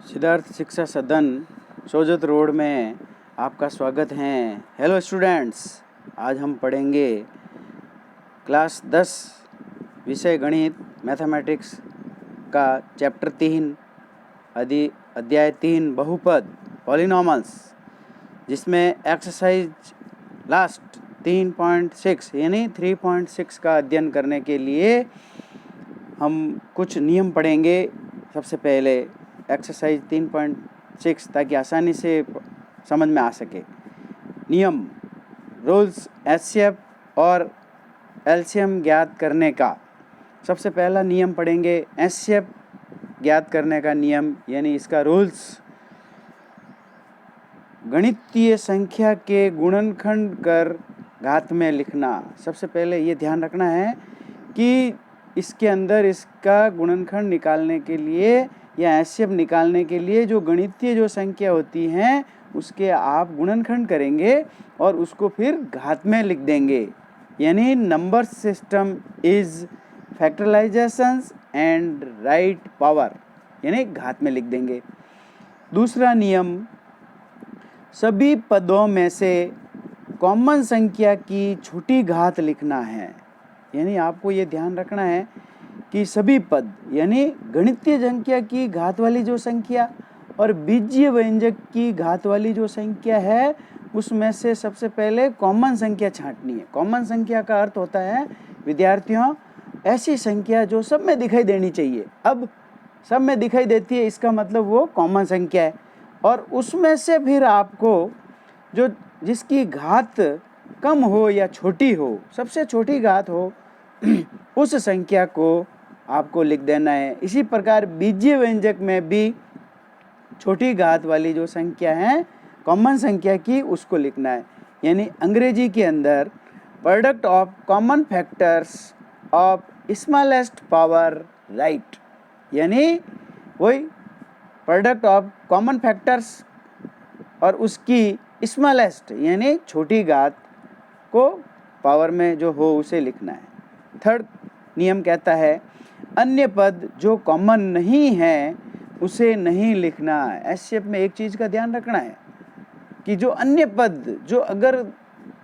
सिद्धार्थ शिक्षा सदन सोजत रोड में आपका स्वागत है। हेलो स्टूडेंट्स, आज हम पढ़ेंगे क्लास 10 विषय गणित मैथमेटिक्स का चैप्टर 3 अध्याय 3 बहुपद पॉलिनॉमल्स, जिसमें एक्सरसाइज लास्ट 3.6 यानी 3.6 का अध्ययन करने के लिए हम कुछ नियम पढ़ेंगे। सबसे पहले एक्सरसाइज 3.6 ताकि आसानी से समझ में आ सके। नियम, रूल्स एचसीएफ और एलसीएम ज्ञात करने का। सबसे पहला नियम पढ़ेंगे एचसीएफ ज्ञात करने का नियम यानी इसका रूल्स। गणितीय संख्या के गुणनखंड कर घात में लिखना। सबसे पहले ये ध्यान रखना है कि इसके अंदर इसका गुणनखंड निकालने के लिए या एचसीएफ निकालने के लिए जो गणितीय जो संख्या होती हैं उसके आप गुणनखंड करेंगे और उसको फिर घात में लिख देंगे। यानी number system is factorisations and right power, यानी घात में लिख देंगे। दूसरा नियम, सभी पदों में से कॉमन संख्या की छोटी घात लिखना है। यानी आपको ये ध्यान रखना है कि सभी पद यानी गणितीय संख्या की घात वाली जो संख्या और बीजीय व्यंजक की घात वाली जो संख्या है उसमें से सबसे पहले कॉमन संख्या छांटनी है। कॉमन संख्या का अर्थ होता है विद्यार्थियों ऐसी संख्या जो सब में दिखाई देनी चाहिए। अब सब में दिखाई देती है इसका मतलब वो कॉमन संख्या है, और उसमें से फिर आपको जो जिसकी घात कम हो या छोटी हो, सबसे छोटी घात हो उस संख्या को आपको लिख देना है। इसी प्रकार बीजीय व्यंजक में भी छोटी घात वाली जो संख्या है कॉमन संख्या की उसको लिखना है। यानी अंग्रेजी के अंदर product of common factors of smallest power right, यानी वही प्रोडक्ट ऑफ कॉमन फैक्टर्स और उसकी स्मॉलेस्ट यानी छोटी घात को पावर में जो हो उसे लिखना है। थर्ड नियम कहता है अन्य पद जो कॉमन नहीं है उसे नहीं लिखना। एचसीएफ में एक चीज़ का ध्यान रखना है कि जो अन्य पद, जो अगर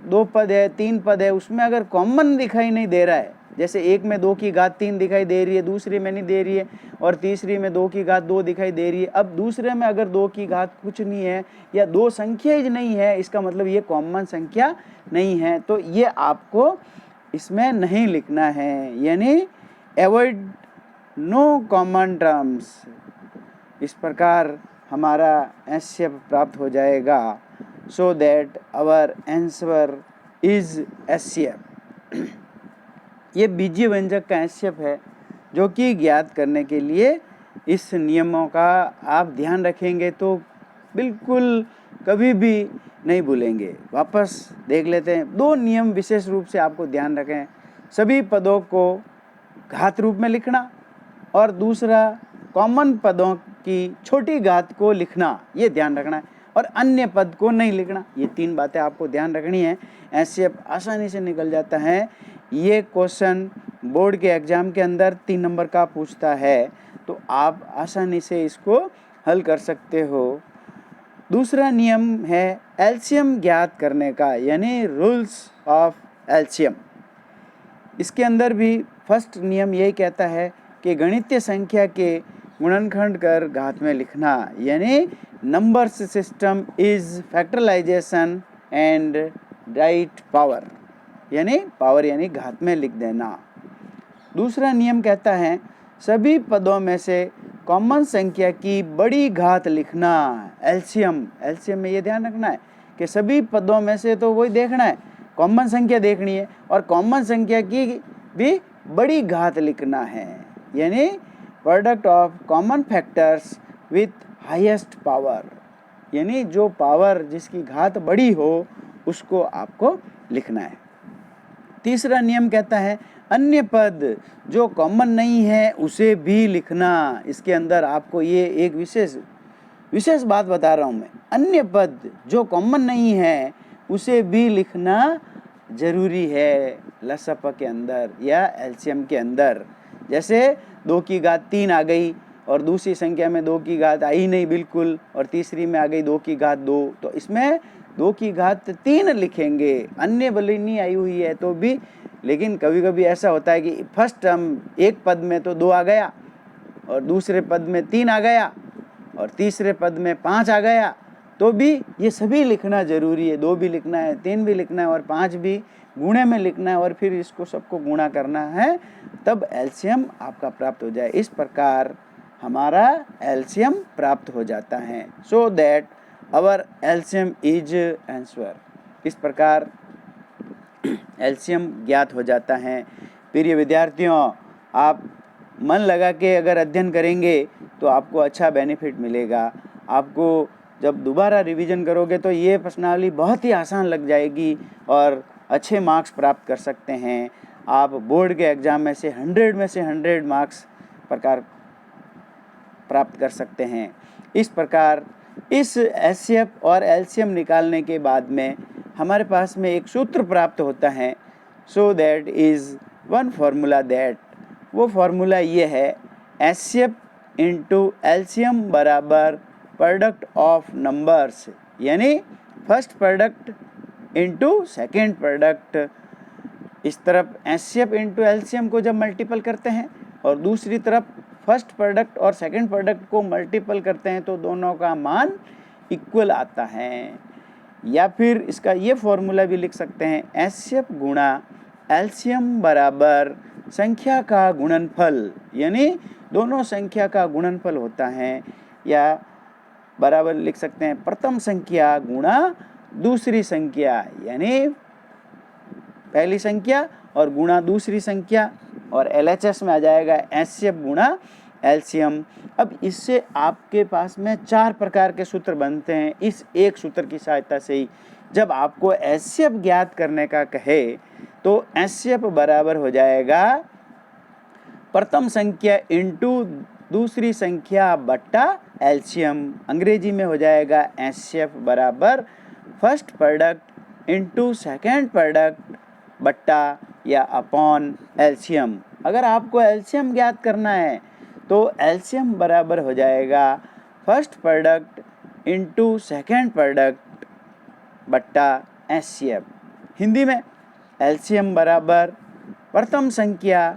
2 पद है 3 पद है उसमें अगर कॉमन दिखाई नहीं दे रहा है, जैसे एक में 2 की घात 3 दिखाई दे रही है, दूसरे में नहीं दे रही है, और तीसरी में 2 की घात 2 दिखाई दे रही है। अब दूसरे में अगर 2 की घात कुछ नहीं है या 2 संख्या ही नहीं है, इसका मतलब ये कॉमन संख्या नहीं है, तो ये आपको इसमें नहीं लिखना है। यानी एवॉइड नो कॉमन टर्म्स। इस प्रकार हमारा एचसीएफ प्राप्त हो जाएगा। So that our answer is HCF. ये बीजीय व्यंजक का एचसीएफ है जो कि ज्ञात करने के लिए इस नियमों का आप ध्यान रखेंगे तो बिल्कुल कभी भी नहीं भूलेंगे। वापस देख लेते हैं। 2 नियम विशेष रूप से आपको ध्यान रखें, सभी पदों को घात रूप में लिखना और दूसरा कॉमन पदों की छोटी घात को लिखना, ये ध्यान रखना है, और अन्य पद को नहीं लिखना। ये 3 बातें आपको ध्यान रखनी है। एचसीएफ आसानी से निकल जाता है। ये क्वेश्चन बोर्ड के एग्ज़ाम के अंदर 3 नंबर का पूछता है, तो आप आसानी से इसको हल कर सकते हो। दूसरा नियम है एलसीएम ज्ञात करने का, यानी रूल्स ऑफ एलसीएम। इसके अंदर भी फर्स्ट नियम यही कहता है कि गणितीय संख्या के गुणनखंड कर घात में लिखना, यानी number system is factorization and right power, यानी पावर यानी घात में लिख देना। दूसरा नियम कहता है सभी पदों में से कॉमन संख्या की बड़ी घात लिखना। एलसीएम में ये ध्यान रखना है कि सभी पदों में से तो वही देखना है, कॉमन संख्या देखनी है और कॉमन संख्या की भी बड़ी घात लिखना है। यानी product of common factors with highest power, यानी जो पावर जिसकी घात बड़ी हो उसको आपको लिखना है। तीसरा नियम कहता है अन्य पद जो कॉमन नहीं है उसे भी लिखना। इसके अंदर आपको ये एक विशेष बात बता रहा हूँ मैं, अन्य पद जो कॉमन नहीं है उसे भी लिखना जरूरी है लसप के अंदर या एलसीएम के अंदर। जैसे 2 की घात 3 आ गई और दूसरी संख्या में 2 की घात आई नहीं बिल्कुल, और तीसरी में आ गई 2 की घात 2, तो इसमें 2 की घात 3 लिखेंगे। अन्य भले नहीं आई हुई है तो भी, लेकिन कभी कभी ऐसा होता है कि फर्स्ट टर्म एक पद में तो 2 आ गया, और दूसरे पद में 3 आ गया, और तीसरे पद में 5 आ गया, तो भी ये सभी लिखना जरूरी है। 2 भी लिखना है, 3 भी लिखना है, और 5 भी गुणे में लिखना है, और फिर इसको सबको गुणा करना है, तब एलसीएम आपका प्राप्त हो जाए। इस प्रकार हमारा एलसीएम प्राप्त हो जाता है। So that our LCM is answer. इस प्रकार एलसीएम ज्ञात हो जाता है। प्रिय विद्यार्थियों, आप मन लगा के अगर अध्ययन करेंगे तो आपको अच्छा बेनिफिट मिलेगा। आपको जब दोबारा रिवीजन करोगे तो ये प्रश्नावली बहुत ही आसान लग जाएगी और अच्छे मार्क्स प्राप्त कर सकते हैं। आप बोर्ड के एग्ज़ाम में से 100 मार्क्स प्रकार प्राप्त कर सकते हैं। इस प्रकार इस एचसीएफ और एलसीएम निकालने के बाद में हमारे पास में एक सूत्र प्राप्त होता है। So that is one formula that, वो फार्मूला ये है, एचसीएफ इंटू एलसीएम बराबर प्रोडक्ट ऑफ नंबर्स, यानी first product into second product. इस तरफ एचसीएफ इंटू एलसीएम को जब मल्टीपल करते हैं और दूसरी तरफ फर्स्ट प्रोडक्ट और सेकेंड प्रोडक्ट को मल्टीपल करते हैं तो दोनों का मान इक्वल आता है। या फिर इसका ये फॉर्मूला भी लिख सकते हैं, एचसीएफ गुणा एलसीएम बराबर संख्या का गुणनफल, यानी दोनों संख्या का गुणनफल होता है। या बराबर लिख सकते हैं प्रथम संख्या गुणा दूसरी संख्या, यानी पहली संख्या और गुणा दूसरी संख्या, और एलएचएस में आ जाएगा एचसीएफ गुणा एलसीएम। अब इससे आपके पास में 4 प्रकार के सूत्र बनते हैं इस एक सूत्र की सहायता से ही। जब आपको एचसीएफ ज्ञात करने का कहे तो एचसीएफ बराबर हो जाएगा प्रथम संख्या इंटू दूसरी संख्या बट्टा एलसीएम। अंग्रेजी में हो जाएगा एचसीएफ बराबर first product into second product बट्टा या अपॉन एलसीएम। अगर आपको एलसीएम ज्ञात करना है तो एलसीएम बराबर हो जाएगा first product into second product बट्टा एचसीएफ। हिंदी में एलसीएम बराबर प्रथम संख्या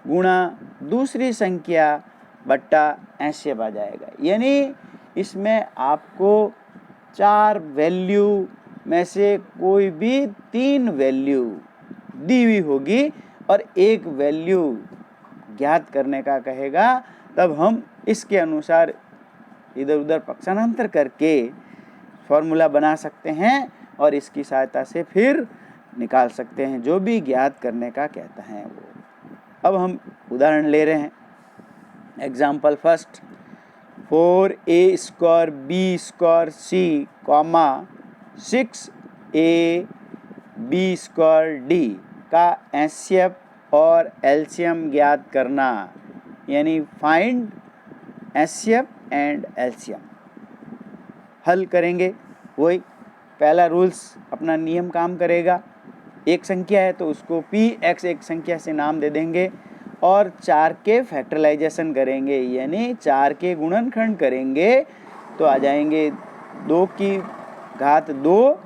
गुणा दूसरी संख्या बट्टा एचसीएफ आ जाएगा। यानी इसमें आपको 4 वैल्यू में से कोई भी 3 वैल्यू दी हुई होगी और एक वैल्यू ज्ञात करने का कहेगा, तब हम इसके अनुसार इधर उधर पक्षांतर करके फॉर्मूला बना सकते हैं और इसकी सहायता से फिर निकाल सकते हैं जो भी ज्ञात करने का कहता है वो। अब हम उदाहरण ले रहे हैं। Example first, 4a square b square c comma 6a b square d का एचसीएफ और एलसीएम ज्ञात करना, यानी फाइंड एचसीएफ एंड एलसीएम। हल करेंगे, वही पहला रूल्स अपना नियम काम करेगा। एक संख्या है तो उसको px एक संख्या से नाम दे देंगे और 4 के फैक्टराइजेशन करेंगे, यानी 4 के गुणनखंड करेंगे तो आ जाएंगे 2 की घात 2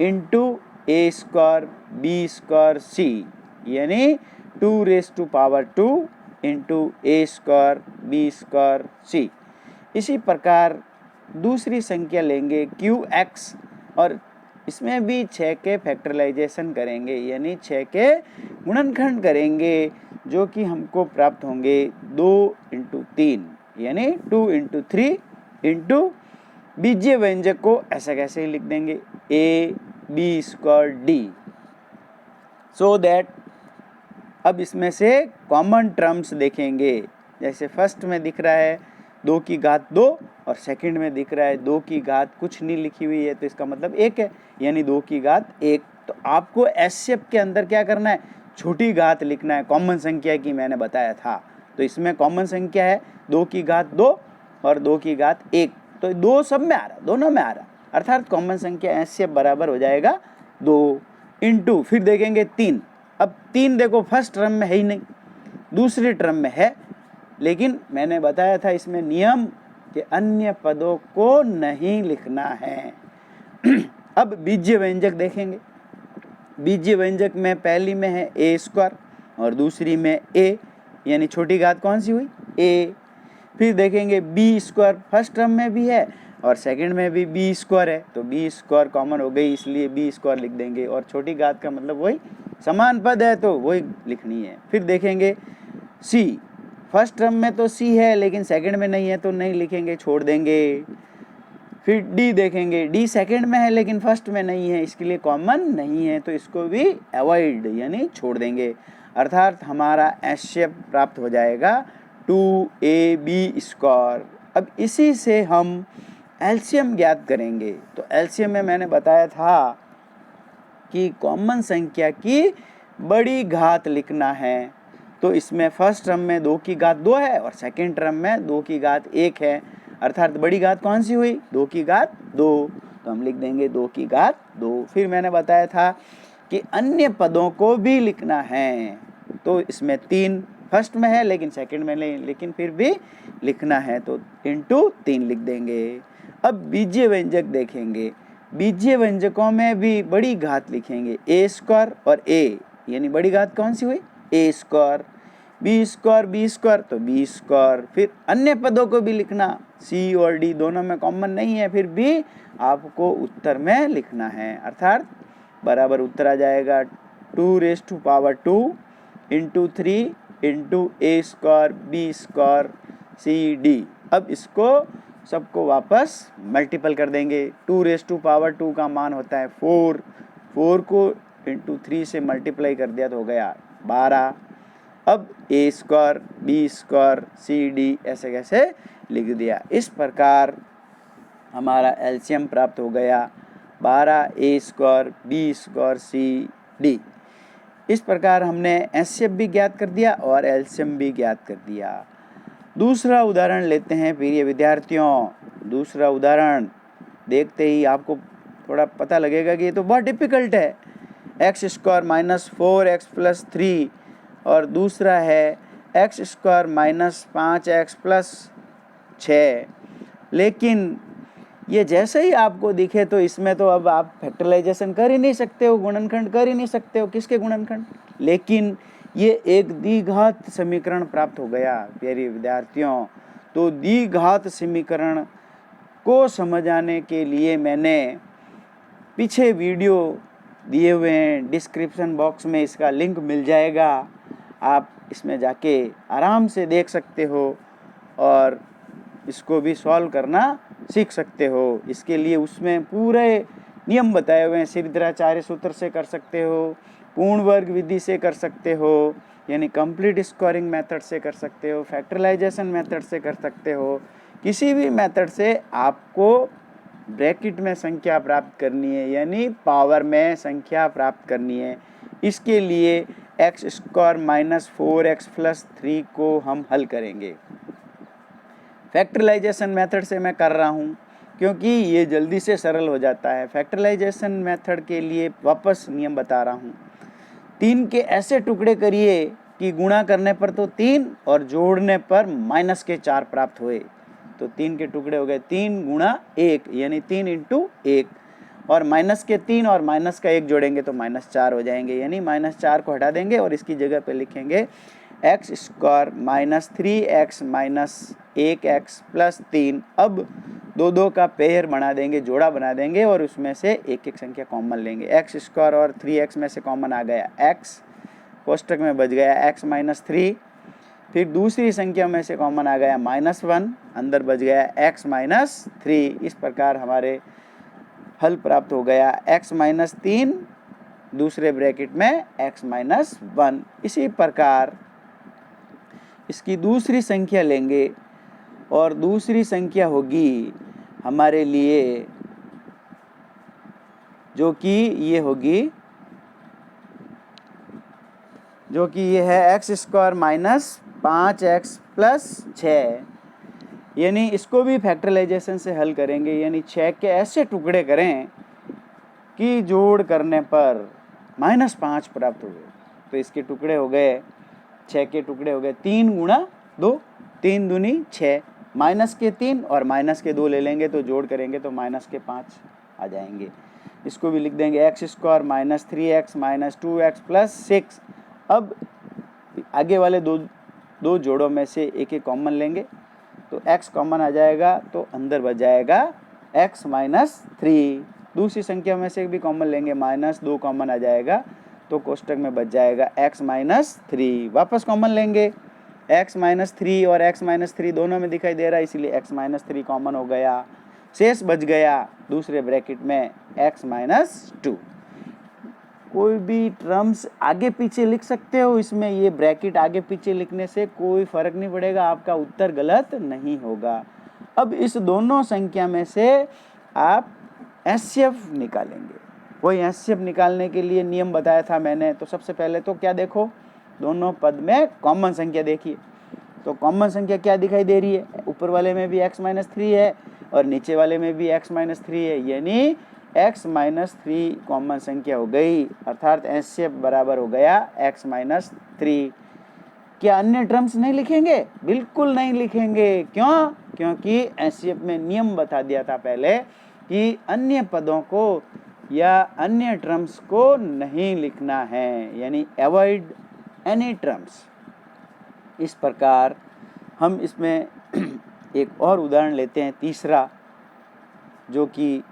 into A square B square सी, यानी 2⁻² into A square B square सी। इसी प्रकार दूसरी संख्या लेंगे qx और इसमें भी 6 के फैक्टराइजेशन करेंगे, यानी 6 के गुणनखंड करेंगे जो कि हमको प्राप्त होंगे 2 इंटू 3, यानी 2 इंटू 3 इंटू बीजीय व्यंजक को ऐसा कैसे ही लिख देंगे a b square d. So that अब इसमें से कॉमन टर्म्स देखेंगे। जैसे फर्स्ट में दिख रहा है 2 की घात 2 और सेकंड में दिख रहा है 2 की घात कुछ नहीं लिखी हुई है तो इसका मतलब 1 है, यानी 2 की घात 1। तो आपको एचसीएफ के अंदर क्या करना है, छोटी घात लिखना है, कॉमन संख्या की मैंने बताया था। तो इसमें कॉमन संख्या है 2 की घात 2 और 2 की घात 1, तो 2 सब में आ रहा, दोनों में आ रहा, अर्थात कॉमन संख्या एचसीएफ बराबर हो जाएगा 2 इंटू, फिर देखेंगे 3। अब 3 देखो फर्स्ट टर्म में है ही नहीं, दूसरी टर्म में है, लेकिन मैंने बताया था इसमें नियम कि अन्य पदों को नहीं लिखना है। अब बीजीय व्यंजक देखेंगे। बीजीय व्यंजक में पहली में है ए स्क्वायर और दूसरी में ए, यानी छोटी घात कौन सी हुई? ए। फिर देखेंगे बी स्क्वायर फर्स्ट टर्म में भी है और सेकंड में भी बी स्क्वायर है, तो बी स्क्वायर कॉमन हो गई, इसलिए बी स्क्वायर लिख देंगे। और छोटी घात का मतलब वही समान पद है तो वही लिखनी है। फिर देखेंगे सी, फर्स्ट टर्म में तो सी है लेकिन सेकंड में नहीं है तो नहीं लिखेंगे, छोड़ देंगे। फिर डी देखेंगे, डी सेकंड में है लेकिन फर्स्ट में नहीं है, इसके लिए कॉमन नहीं है तो इसको भी अवॉइड यानी छोड़ देंगे। अर्थात हमारा एचसीएफ प्राप्त हो जाएगा 2ab स्क्वायर। अब इसी से हम एलसीएम ज्ञात करेंगे। तो एलसीएम में मैंने बताया था कि कॉमन संख्या की बड़ी घात लिखना है। तो इसमें फर्स्ट टर्म में 2 की घात 2 है और सेकंड टर्म में 2 की घात 1 है, अर्थात बड़ी घात कौन सी हुई? 2 की घात 2, तो हम लिख देंगे 2 की घात 2। फिर मैंने बताया था कि अन्य पदों को भी लिखना है। तो इसमें 3 फर्स्ट में है लेकिन सेकंड में नहीं, लेकिन फिर भी लिखना है तो इंटू 3 लिख देंगे। अब बीजीय व्यंजक देखेंगे। बीजीय व्यंजकों में भी बड़ी घात लिखेंगे, ए स्क्वायर और ए, यानी बड़ी घात कौन सी हुई? ए स्क्वायर। बी स्क्वायर तो बी स्क्वायर। फिर अन्य पदों को भी लिखना, सी और डी दोनों में कॉमन नहीं है, फिर भी आपको उत्तर में लिखना है, अर्थात बराबर उत्तर आ जाएगा 2⁻² into 3 into A square B square C D. अब इसको सबको वापस मल्टीपल कर देंगे। 2⁻² का मान होता है 4, 4 को इंटू 3 से मल्टीप्लाई कर दिया तो हो गया 12। अब A square B square C D ऐसे कैसे लिख दिया। इस प्रकार हमारा एलसीएम प्राप्त हो गया 12 A square B square C D. इस प्रकार हमने एचसीएफ भी ज्ञात कर दिया और एलसीएम भी ज्ञात कर दिया। दूसरा उदाहरण लेते हैं प्रिय विद्यार्थियों। दूसरा उदाहरण देखते ही आपको थोड़ा पता लगेगा कि ये तो बहुत डिफिकल्ट है। X square minus 4x plus 3 और दूसरा है x square minus 5x plus 6। लेकिन ये जैसे ही आपको दिखे तो इसमें तो अब आप फैक्टराइजेशन कर ही नहीं सकते हो, गुणनखंड कर ही नहीं सकते हो। किसके गुणनखंड? लेकिन ये एक द्विघात समीकरण प्राप्त हो गया प्यारे विद्यार्थियों। तो द्विघात समीकरण को समझाने के लिए मैंने पीछे वीडियो दिए हुए हैं, डिस्क्रिप्शन बॉक्स में इसका लिंक मिल जाएगा, आप इसमें जाके आराम से देख सकते हो और इसको भी सॉल्व करना सीख सकते हो। इसके लिए उसमें पूरे नियम बताए हुए हैं। श्रीधराचार्य सूत्र से कर सकते हो, पूर्ण वर्ग विधि से कर सकते हो, यानी कंप्लीट स्क्वायरिंग मेथड से कर सकते हो, फैक्टराइजेशन मेथड से कर सकते हो। किसी भी मेथड से आपको ब्रैकेट में संख्या प्राप्त करनी है, यानी पावर में संख्या प्राप्त करनी है। इसके लिए x square minus 4x plus 3 को हम हल करेंगे। फैक्टराइजेशन मेथड से मैं कर रहा हूँ क्योंकि ये जल्दी से सरल हो जाता है। फैक्टराइजेशन मेथड के लिए वापस नियम बता रहा हूँ। 3 के ऐसे टुकड़े करिए कि गुणा करने पर तो 3 और जोड़ने पर माइनस के 4 प्राप्त हुए। तो 3 के टुकड़े हो गए 3 गुणा 1 यानी 3 इंटू 1, और माइनस के 3 और माइनस का 1 जोड़ेंगे तो -4 हो जाएंगे, यानी -4 को हटा देंगे और इसकी जगह पे लिखेंगे x square minus 3x minus 1x plus 3। अब 2 का पेयर बना देंगे, जोड़ा बना देंगे और उसमें से एक एक संख्या कॉमन लेंगे। एक्स स्क्वायर और 3x में से कॉमन आ गया x, कोष्टक में बच गया x माइनस 3। फिर दूसरी संख्या में से कॉमन आ गया -1, अंदर बच गया x माइनस 3। इस प्रकार हमारे हल प्राप्त हो गया x माइनस 3 दूसरे ब्रैकेट में x माइनस 1। इसी प्रकार इसकी दूसरी संख्या लेंगे और दूसरी संख्या होगी हमारे लिए जो कि ये है x square minus 5x plus 6, यानी इसको भी फैक्टराइजेशन से हल करेंगे, यानी 6 के ऐसे टुकड़े करें कि जोड़ करने पर -5 प्राप्त हो गए। तो इसके टुकड़े हो गए 6 के टुकड़े हो गए 3 गुणा 2, 3 दूनी 6, माइनस के 3 और माइनस के 2 ले लेंगे तो जोड़ करेंगे तो माइनस के 5 आ जाएंगे। इसको भी लिख देंगे x square minus 3x minus 2x plus 6। अब आगे वाले दो जोड़ों में से एक एक कॉमन लेंगे तो x कॉमन आ जाएगा तो अंदर बच जाएगा x माइनस 3। दूसरी संख्या में से भी कॉमन लेंगे, माइनस 2 कॉमन आ जाएगा तो कोष्टक में बच जाएगा x माइनस 3। वापस कॉमन लेंगे, x माइनस 3 और x माइनस 3 दोनों में दिखाई दे रहा है इसलिए x माइनस 3 कॉमन हो गया। शेष बच गया दूसरे ब्रैकेट में x माइनस 2। कोई भी टर्म्स आगे पीछे लिख सकते हो इसमें, ये ब्रैकेट आगे पीछे लिखने से कोई फर्क नहीं पड़ेगा, आपका उत्तर गलत नहीं होगा। अब इस दोनों संख्या में से आप एचसीएफ निकालेंगे। वही एचसीएफ निकालने के लिए नियम बताया था मैंने। तो सबसे पहले तो क्या देखो, दोनों पद में कॉमन संख्या देखिए। तो कॉमन संख्या क्या दिखाई दे रही है, ऊपर वाले में भी x माइनस 3 है और नीचे वाले में भी x माइनस 3 है, यानी x माइनस 3 कॉमन संख्या हो गई, अर्थात एचसीएफ बराबर हो गया x माइनस 3। क्या अन्य टर्म्स नहीं लिखेंगे? बिल्कुल नहीं लिखेंगे। क्यों? क्योंकि एचसीएफ में नियम बता दिया था पहले कि अन्य पदों को या अन्य टर्म्स को नहीं लिखना है, यानी अवॉइड एनी टर्म्स। इस प्रकार हम इसमें एक और उदाहरण लेते हैं, तीसरा, जो कि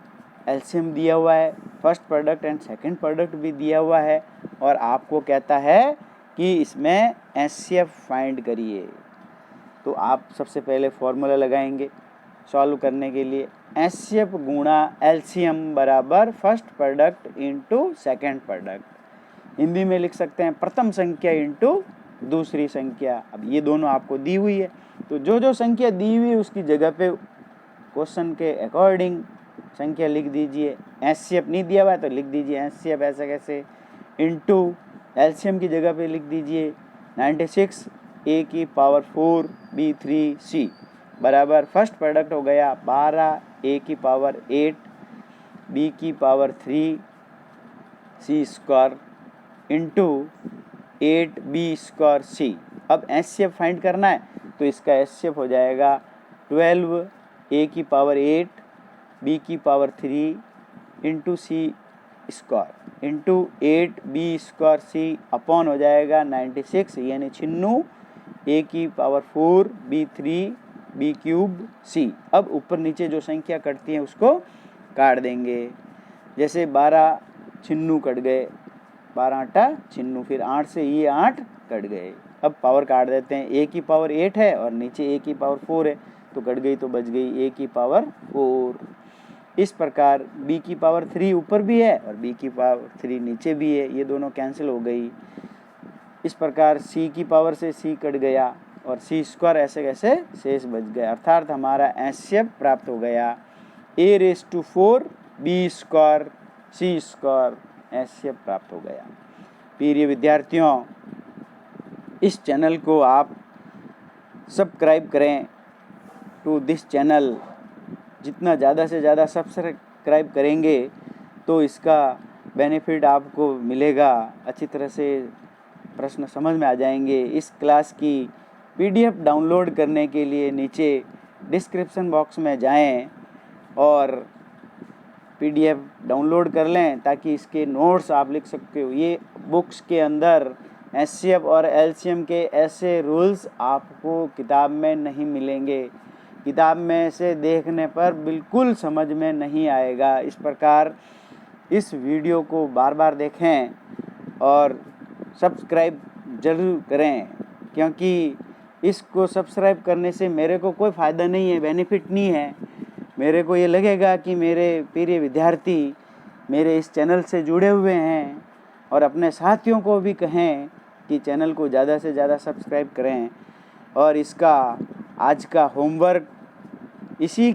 एलसीएम दिया हुआ है, first product and second product भी दिया हुआ है और आपको कहता है कि इसमें एचसीएफ फाइंड करिए। तो आप सबसे पहले फॉर्मूला लगाएंगे सॉल्व करने के लिए, एचसीएफ गुणा एलसीएम बराबर first product into second product. Hindi में लिख सकते हैं प्रथम संख्या इंटू दूसरी संख्या। अब ये दोनों आपको दी हुई है तो जो जो संख्या दी हुई है उसकी जगह पे क्वेश्चन के अकॉर्डिंग संख्या लिख दीजिए। एचसीएफ नहीं दिया हुआ है तो लिख दीजिए एचसीएफ ऐसे कैसे, इंटू एलसीएम की जगह पे लिख दीजिए 96 a की पावर 4 b3 c बराबर फर्स्ट प्रोडक्ट हो गया 12 a की पावर 8 b की power 3 c square into 8b square c। अब एचसीएफ फाइंड करना है तो इसका एचसीएफ हो जाएगा 12 a की पावर 8 b की power 3 into c square into 8b square c upon हो जाएगा 96 यानी 96 a की power 4 b3 b cube c। अब ऊपर नीचे जो संख्या कटती है उसको काट देंगे, जैसे 12 छिन्नू कट गए, 12 आटा छिन्नू, फिर 8 से ये 8 कट गए। अब पावर काट देते हैं, a की पावर 8 है और नीचे a की पावर 4 है तो कट गई तो बच गई a की पावर 4। इस प्रकार b की पावर 3 ऊपर भी है और b की पावर 3 नीचे भी है, ये दोनों कैंसिल हो गई। इस प्रकार c की पावर से c कट गया और c स्क्वायर ऐसे कैसे शेष बच गया, अर्थात हमारा एचसीएफ प्राप्त हो गया a⁴ b square c square HCF प्राप्त हो गया। प्रिय विद्यार्थियों, इस चैनल को आप सब्सक्राइब करें टू दिस चैनल। जितना ज़्यादा से ज़्यादा सब्सक्राइब करेंगे तो इसका बेनिफिट आपको मिलेगा, अच्छी तरह से प्रश्न समझ में आ जाएंगे। इस क्लास की पीडीएफ डाउनलोड करने के लिए नीचे डिस्क्रिप्शन बॉक्स में जाएं और पीडीएफ डाउनलोड कर लें ताकि इसके नोट्स आप लिख सकते हो। ये बुक्स के अंदर एचसीएफ और एलसीएम के ऐसे रूल्स आपको किताब में नहीं मिलेंगे, किताब में से देखने पर बिल्कुल समझ में नहीं आएगा। इस प्रकार इस वीडियो को बार बार देखें और सब्सक्राइब ज़रूर करें, क्योंकि इसको सब्सक्राइब करने से मेरे को कोई फ़ायदा नहीं है, बेनिफिट नहीं है। मेरे को ये लगेगा कि मेरे प्रिय विद्यार्थी मेरे इस चैनल से जुड़े हुए हैं और अपने साथियों को भी कहें कि चैनल को ज़्यादा से ज़्यादा सब्सक्राइब करें। और इसका आज का होमवर्क इसी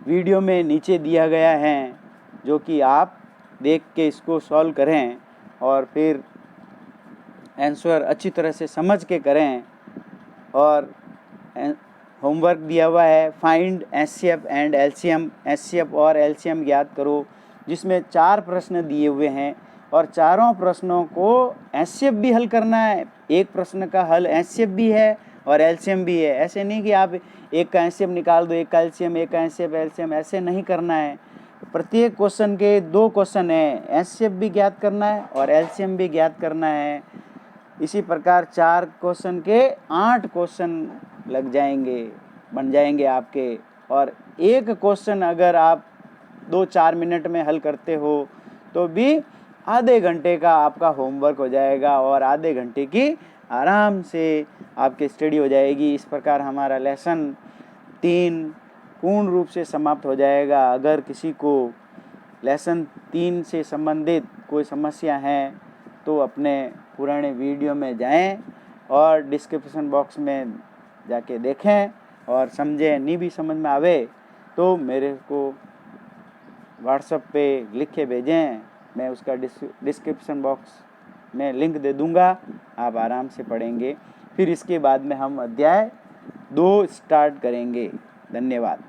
वीडियो में नीचे दिया गया है, जो कि आप देख के इसको सॉल्व करें और फिर आंसर अच्छी तरह से समझ के करें। और होमवर्क दिया हुआ है find HCF and LCM, HCF और एलसीएम ज्ञात करो, जिसमें 4 प्रश्न दिए हुए हैं और चारों प्रश्नों को एचसीएफ भी हल करना है। एक प्रश्न का हल एचसीएफ भी है और एलसीएम भी है। ऐसे नहीं कि आप एक का एचसीएफ निकाल दो, एक का एलसीएम, एक का एचसीएफ एलसीएम, ऐसे नहीं करना है। प्रत्येक क्वेश्चन के 2 क्वेश्चन हैं, एचसीएफ भी ज्ञात करना है और एलसीएम भी ज्ञात करना है। इसी प्रकार 4 क्वेश्चन के 8 क्वेश्चन लग जाएंगे, बन जाएंगे आपके। और एक क्वेश्चन अगर आप 2-4 मिनट में हल करते हो तो भी आधे घंटे का आपका होमवर्क हो जाएगा और आधे घंटे की आराम से आपकी स्टडी हो जाएगी। इस प्रकार हमारा लेसन 3 पूर्ण रूप से समाप्त हो जाएगा। अगर किसी को लेसन 3 से संबंधित कोई समस्या है तो अपने पुराने वीडियो में जाएं और डिस्क्रिप्शन बॉक्स में जाके देखें और समझें। नहीं भी समझ में आवे तो मेरे को व्हाट्सएप पे लिख के भेजें, मैं उसका डिस्क्रिप्शन बॉक्स में लिंक दे दूंगा, आप आराम से पढ़ेंगे। फिर इसके बाद में हम अध्याय 2 स्टार्ट करेंगे। धन्यवाद।